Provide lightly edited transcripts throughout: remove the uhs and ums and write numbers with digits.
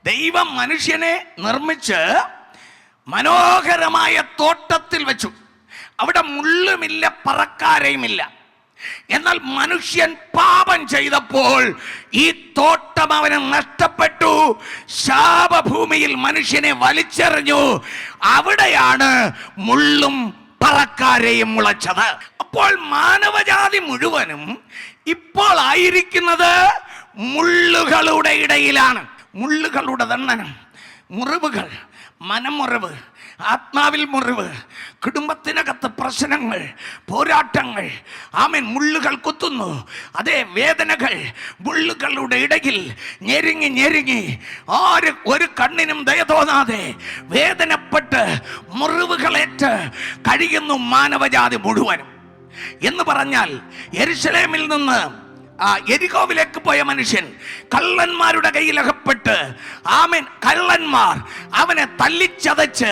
ദൈവം മനുഷ്യനെ നിർമ്മിച്ച് മനോഹരമായ തോട്ടത്തിൽ വെച്ചു. അവിടെ മുള്ളുമില്ല, പറക്കാരയുമില്ല. എന്നാൽ മനുഷ്യൻ പാപം ചെയ്തപ്പോൾ ഈ തോട്ടം അവന് നഷ്ടപ്പെട്ടു. ശാപഭൂമിയിൽ മനുഷ്യനെ വലിച്ചെറിഞ്ഞു. അവിടെയാണ് മുള്ളും പറക്കാരയും മുളച്ചത്. അപ്പോൾ മാനവജാതി മുഴുവനും ഇപ്പോൾ ആയിരിക്കുന്നത് മുള്ളുകളുടെ ഇടയിലാണ്. മുള്ളുകളുടെ ദണ്ഡനം, മുറിവുകൾ, മനമുറിവ്, ആത്മാവിൽ മുറിവ്, കുടുംബത്തിനകത്ത് പ്രശ്നങ്ങൾ, പോരാട്ടങ്ങൾ. ആമേൻ. മുള്ളുകൾ കുത്തുന്നു. അതേ വേദനകൾ മുള്ളുകളുടെ ഇടയിൽ ഞെരുങ്ങി ഞെരുങ്ങി ഒരു കണ്ണിനും ദയ തോന്നാതെ വേദനപ്പെട്ട് മുറിവുകളേറ്റ് കഴിയുന്നു മാനവജാതി മുഴുവനും. എന്ന് പറഞ്ഞാൽ യെരുശലേമിൽ നിന്ന് എരികോവിലേക്ക് പോയ മനുഷ്യൻ കള്ളന്മാരുടെ കയ്യിലകപ്പെട്ട്, ആമേൻ, കള്ളന്മാർ അവനെ തല്ലിച്ചതച്ച്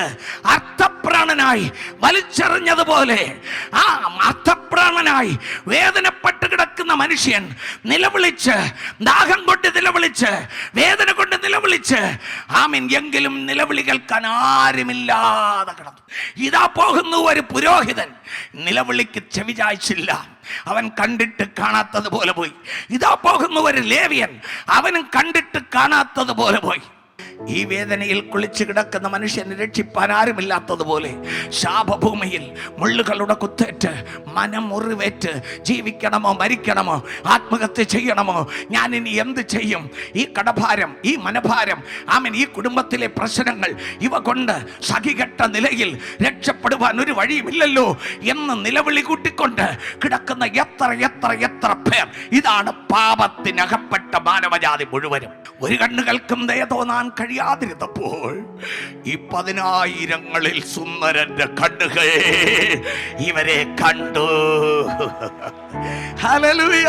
അർത്ഥപ്രാണനായി വലിച്ചെറിഞ്ഞതുപോലെ ആ അർത്ഥപ്രാണനായി വേദനപ്പെട്ട് കിടക്കുന്ന മനുഷ്യൻ നിലവിളിച്ച്, ദാഹം കൊണ്ട് നിലവിളിച്ച്, വേദന കൊണ്ട് നിലവിളിച്ച്, ആമേൻ, എങ്കിലും നിലവിളി കേൾക്കാൻ ആരുമില്ലാതെ കിടന്നു. ഇതാ പോകുന്നു ഒരു പുരോഹിതൻ, നിലവിളിക്ക് ചെവി ചായ്ച്ചില്ല, അവൻ കണ്ടിട്ട് കാണാത്തതുപോലെ പോയി. ഇതാ പോകുന്നു ഒരു ലേവ്യൻ, അവനും കണ്ടിട്ട് കാണാത്തതുപോലെ പോയി. ഈ വേദനയിൽ കുളിച്ചു കിടക്കുന്ന മനുഷ്യനെ രക്ഷിപ്പാൻ ആരുമില്ലാത്തതുപോലെ ശാപഭൂമിയിൽ മുള്ളുകളുടെ കുത്തേറ്റ് മനമുറിവേറ്റ് ജീവിക്കണമോ മരിക്കണമോ, ആത്മഹത്യ ചെയ്യണമോ, ഞാൻ ഇനി എന്ത് ചെയ്യും, ഈ കടഭാരം, ഈ മനഭാരം, ആമൻ, ഈ കുടുംബത്തിലെ പ്രശ്നങ്ങൾ, ഇവ കൊണ്ട് സഹികെട്ട നിലയിൽ രക്ഷപ്പെടുവാൻ ഒരു വഴിയുമില്ലല്ലോ എന്ന് നിലവിളി കൂട്ടിക്കൊണ്ട് കിടക്കുന്ന എത്ര എത്ര എത്ര പേർ. ഇതാണ് പാപത്തിനകപ്പെട്ട മാനവജാതി മുഴുവനും. ഒരു കണ്ണുകൾക്കും ദയ തോന്നാൻ കഴിയാതിരുന്നപ്പോൾ ഈ 10,000ങ്ങളിൽ സുന്ദരന്റെ കണ്ണുകൾ ഇവരെ കണ്ടു. ഹല്ലേലൂയ.